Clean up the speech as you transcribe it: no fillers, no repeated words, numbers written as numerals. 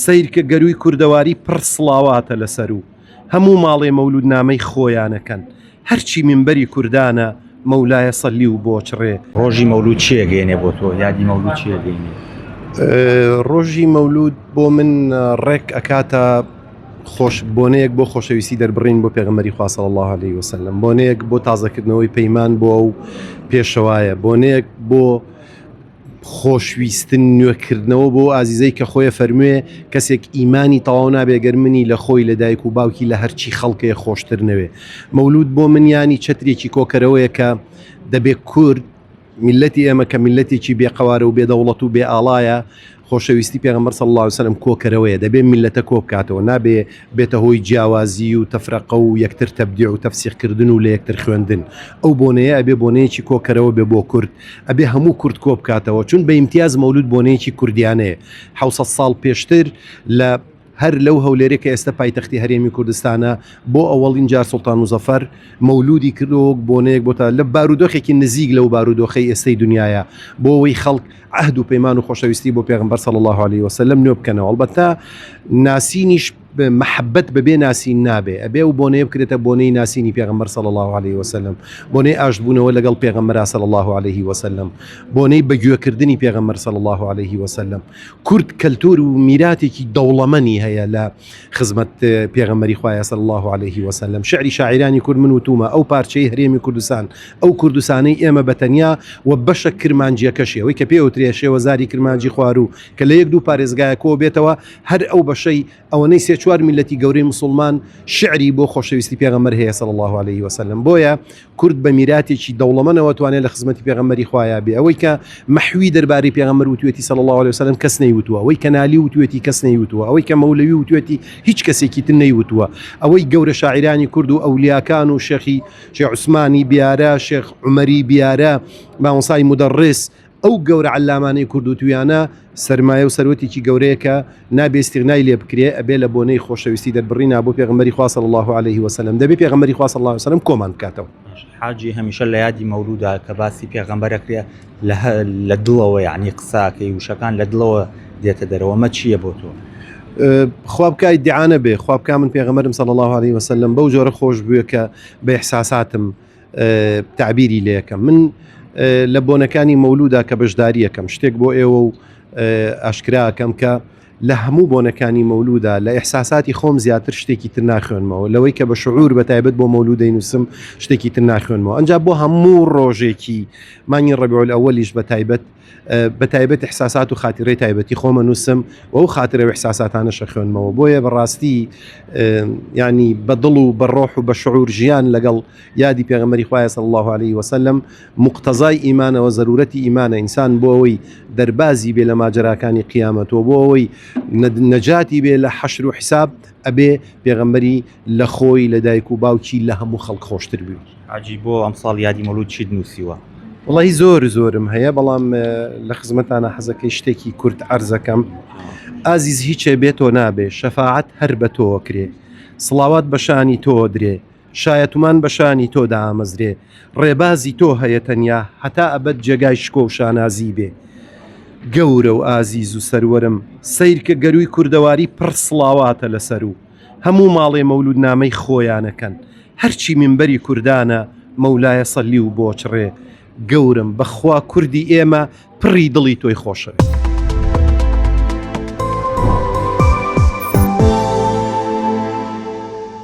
سیرکە گەروی کوردەواری پڕ سڵاواتە لەسەر و هەموو ماڵێ مەولود نامەی خۆیانەکەن هەرچی منبەری کوردانە مەولایە سەلی و بۆچڕێ. ڕۆژی مەولود چیەگەێنێ بۆ تۆ یادی مەولود چیەگەێنێ؟ ڕۆژی مەولود بۆ من ڕێک ئەکاتە خۆش بۆنەیەک بۆ خۆشەویستی دەربڕین بۆ پێغەمبەری خوا صلی الله علیه وسلم، بۆنەیەک بۆ تازەکردنەوەی پەیمان بۆ ئەو پێشەوایە، بۆنەیەک بۆ خۆشویستن نوێکردنەوە بۆ ئازیزەی کە خۆیە فەرموێ کەسێک ئیمانی تەواو نابێگەر منی لە خۆی لە دایک و باوکی لە هەرچی خەڵکەیە خۆشتر نەوێ. مەولود بۆ منیانی چەترێکی کۆکەرەوەیە کە دەبێت کورد میلەتی ئێمە کە میلەتێکی بێقەوارە و بێدەوڵەت و بێ ئاڵایە خۆشەویستی پێغەمبەر صلی الله علیه وسلم کۆکەرەوەیە، دەبێت میلەتە کۆ بکاتەوە، نابێ بێتە هۆی جیاوازی و تەفرەقە و یەکتر تەبدیع و تەفسیقکردن و لە یەکتر خوێندن. ئەو بۆنەیە ئەبێ بۆنەیەکی کۆکەرەوە بێ بۆ کورد، ئەبێ هەموو کورد کۆ بکاتەوە، چون بە ئیمتیاز مەولود بۆنەیەکی کوردیانەیە. 700 ساڵ پێشتر لە هەر لەو هەولێرە کە ئێستا پایتەختی هەرێمی کوردستانە بۆ ئەوەڵین جار سوڵتان مزەفەر مەولودی کردەوە بۆنەیەک بۆتە لە بارودۆخێکی نزیک لەو بارودۆخەی ئێستەی دنیاە بۆ ئەوەی خەڵک عهد و پەیمان و خۆشەویستی بۆ پێغەمبەر صلی الله علیه وسلم نوێ بکەنەوە. ئەڵبەتە ناسینیش محبت بەبێ ناسین نابێ، ئەبێ و بۆنەیە بکرێتە بۆنەی ناسینی پێغەمبەر صلی الله علیه وسلم، بۆنەی ئاشتبوونەوە لەگەڵ پێغەمبەر صلی الله علیه وسلم، بۆنەی بەگوێکردنی پێغەمبەر صلی الله علیه وسلم. کورد کەلتور و میراتێکی دەوڵەمەنی هەیە لە خزمەت پێغەمبەری خوایە صلی الله علیه وسلم. شعری شاعرانی کورد من وتومە ئەو پارچەی هەرێمی کوردستان ئەو کوردستانەی ئێمە بەتەنیا و بەشە کرمانجیەکەشی ئەوەی کە پێوترێ شێوەزاری کرمانجی خوارو کە لە یەک دوو پارێزگایەکەوە بێتەوە هەر ئەو بەشەی ئەوەنەی سێ چوار میلەتی گەورەی مسلمان شعری بۆ خۆشەویستی پێغەمبەر هەیە صلی الله علیه وسلم. بۆیە کورد بە میراتێکی دەوڵەمەنەوە توانێت لە خزمەتی پێغەمبەری خوایە بێ. ئەوەی کە مەحوی دەربارەی پێغەمبەر وتوێتی صلی الله علیه وسلم کەس نەیوتووە، ئەوەی کە نالی وتوێتی کەس نەیوتووە، ئەوەی کە مەولەوی وتوێتی هیچ کەسێکی تر نەیوتووە، ئەوەی گەورە شاعرانی کورد و ئەولیاکان و شێخی شێخ عوسمانی بیارە، شێخ عومەری بیارە، مامۆستای مدەڕس، ئەو گەورە علامانەی کورد و تویانە سەرمایە و سەرۆتێکی گەورەیە کە نابێ استیغنای لێ بکرێ، ئەبێ لە بۆنەی خۆشەویستی دەربڕینا بۆ پێغەمبەری خوا صلی الله علیه وسلم، دەبێ پێغەمبەری خوا صلی الله علیه وسلم کۆمان بکاتەوە. حاجی هەمیشە لە یادی مەولودا کە باسی پێغەمبەرەکرێ لە دڵەوە یعنی قساکەی وشەکان لە دڵەوە دێتە دەرەوە، مە چییە بۆ تۆ؟ خوابکە ئیدعانە بێ، خوابکە من پێغەمبەرم صلی الله علیه وسلم بەو جۆرە خۆش بووە کە بە ئیحساساتم تعبیری لێ یەکەم. من لە بۆنەکانی مەولودا کە بەشداریەکەم شتێک بۆ ئێوە و ئاشکراکەم کە لە هەموو بۆنەکانی مەولودا لە ئیحساساتی خۆم زیاتر شتێکی تر ناخوێنمەوە، لەوەی کە بە شعور بە تایبەت بۆ مەولودەی نووسم شتێکی تر ناخوێنمەوە. ئەنجا بۆ هەموو ڕۆژێکی مانگی ڕەبیع الئەوەلیش بە تایبەت ئیحساسات و خاتیرەی تایبەتی خۆمە نووسم و ئەو خاترە و ئیحساساتانەشە خوێنمەوە. بۆیە بەڕاستی ینی بە دڵ و بە ڕۆح و بە شعور ژیان لەگەڵ یادی پێغەمبەری خوایە صلی الله علیه وسلم مقتەزای ئیمانەوە، ضرورەتی ئیمانە ئینسان بۆ ئەوەی دەربازی بێ لە ماجەراکانی قیامەتەوە، بۆ ئەوەی نەجاتی بێ لە حەشر و حیساب، ئەبێ پێغەمبەری لە خۆی لە دایک و باوکی لە هەموو خەڵک خۆشتر بێ. حاجی بۆ ئەمساڵ یادی مەولود چیت نووسیوە؟ وڵی زۆرم هەیە، بەڵام لە خزمەتانە حەزەکەی شتێکی کورت عەرزەکەم. ئازیز هیچێ بێتۆ نابێ، شەفاعەت هەر بە تۆ کرێ، سڵاوات بە شانی تۆ درێ، شایەتمان بە شانی تۆ دامەزرێ، ڕێبازی تۆ هەیە تەنیا هەتا ئەبەد جێگای شکۆ و شانازی بێ. گەورە و ئازیز و سەروەرم سیرکە گەروی کوردەواری پڕ سڵاواتە لەسەر و هەموو ماڵێ مەولود نامەی خۆیانەکەن هەرچی منبەری کوردانە مەولایە سەلی و بۆچڕێ. گەورم بەخوا کوردی ئێمە پڕی دڵی تۆی خۆشە.